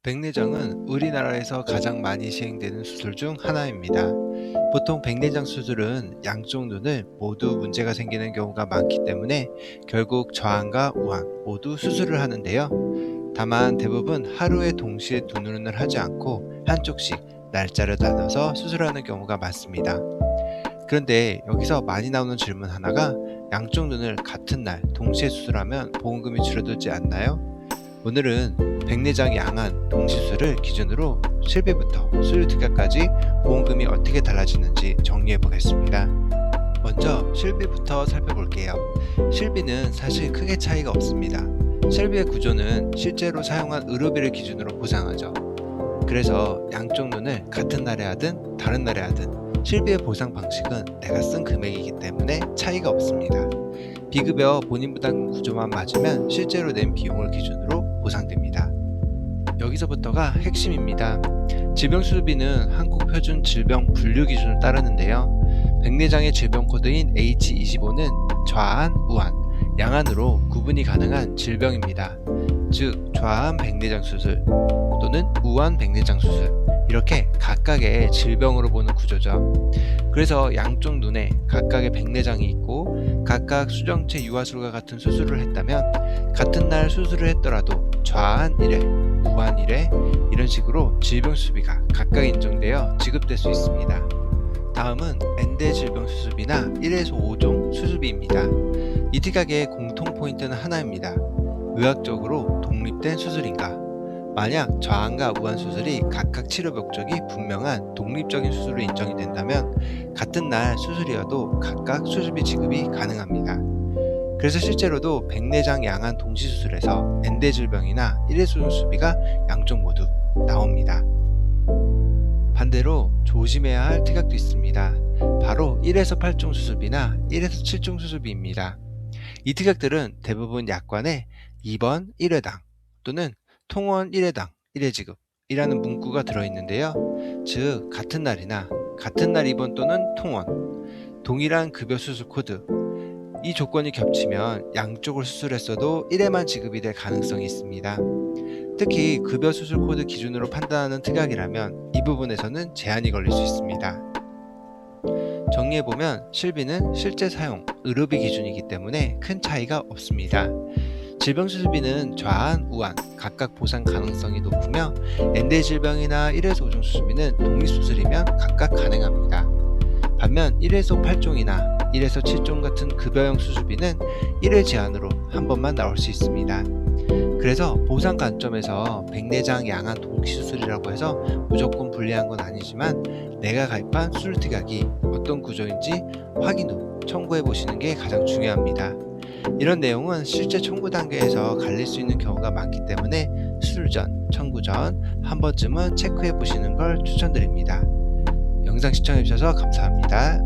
백내장은 우리나라에서 가장 많이 시행되는 수술 중 하나입니다. 보통 백내장 수술은 양쪽 눈을 모두 문제가 생기는 경우가 많기 때문에 결국 좌안과 우안 모두 수술을 하는데요. 다만 대부분 하루에 동시에 두 눈을 하지 않고 한쪽씩 날짜를 나눠서 수술하는 경우가 많습니다. 그런데 여기서 많이 나오는 질문 하나가 양쪽 눈을 같은 날 동시에 수술하면 보험금이 줄어들지 않나요? 오늘은 백내장 양안 동시술을 기준으로 실비부터 수술특약까지 보험금이 어떻게 달라지는지 정리해 보겠습니다. 먼저 실비부터 살펴볼게요. 실비는 사실 크게 차이가 없습니다. 실비의 구조는 실제로 사용한 의료비를 기준으로 보상하죠. 그래서 양쪽 눈을 같은 날에 하든 다른 날에 하든 실비의 보상 방식은 내가 쓴 금액이기 때문에 차이가 없습니다. 비급여 본인 부담 구조만 맞으면 실제로 낸 비용을 기준으로 보상됩니다. 여기서부터가 핵심입니다. 질병수술비는 한국표준 질병 분류 기준을 따르는데요. 백내장의 질병 코드인 H25는 좌안, 우안, 양안으로 구분이 가능한 질병입니다. 즉 좌안 백내장 수술 또는 우안 백내장 수술, 이렇게 각각의 질병으로 보는 구조죠. 그래서 양쪽 눈에 각각의 백내장이 있고 각각 수정체 유화술과 같은 수술을 했다면 같은 날 수술을 했더라도 좌안 1회, 우안 1회 이런 식으로 질병수술비가 각각 인정되어 지급될 수 있습니다. 다음은 엔대 질병수술비나 1에서 5종 수술비입니다. 이 특약의 공통 포인트는 하나입니다. 의학적으로 독립된 수술인가? 만약 좌안과 우안 수술이 각각 치료 목적이 분명한 독립적인 수술로 인정이 된다면 같은 날 수술이어도 각각 수술비 지급이 가능합니다. 그래서 실제로도 백내장 양안 동시수술에서 엔대 질병이나 1회 수술비가 양쪽 모두 나옵니다. 반대로 조심해야 할 특약도 있습니다. 바로 1에서 8종 수술비나 1에서 7종 수술비입니다. 이 특약들은 대부분 약관에 2번 1회당 또는 통원 1회당 1회 지급이라는 문구가 들어있는데요. 즉 같은 날이나 같은 날 입원 또는 통원, 동일한 급여 수술 코드, 이 조건이 겹치면 양쪽을 수술했어도 1회만 지급이 될 가능성이 있습니다. 특히 급여 수술 코드 기준으로 판단하는 특약이라면 이 부분에서는 제한이 걸릴 수 있습니다. 정리해보면 실비는 실제 사용, 의료비 기준이기 때문에 큰 차이가 없습니다. 질병수술비는 좌안, 우안 각각 보상 가능성이 높으며 엔대 질병이나 1에서 5종 수술비는 독립수술이면 각각 가능합니다. 반면 1에서 8종이나 1에서 7종 같은 급여형 수술비는 1회 제한으로 한 번만 나올 수 있습니다. 그래서 보상 관점에서 백내장 양안 동시수술이라고 해서 무조건 불리한 건 아니지만 내가 가입한 수술특약이 어떤 구조인지 확인 후 청구해 보시는 게 가장 중요합니다. 이런 내용은 실제 청구 단계에서 갈릴 수 있는 경우가 많기 때문에 수술 전, 청구 전 한 번쯤은 체크해 보시는 걸 추천드립니다. 영상 시청해 주셔서 감사합니다.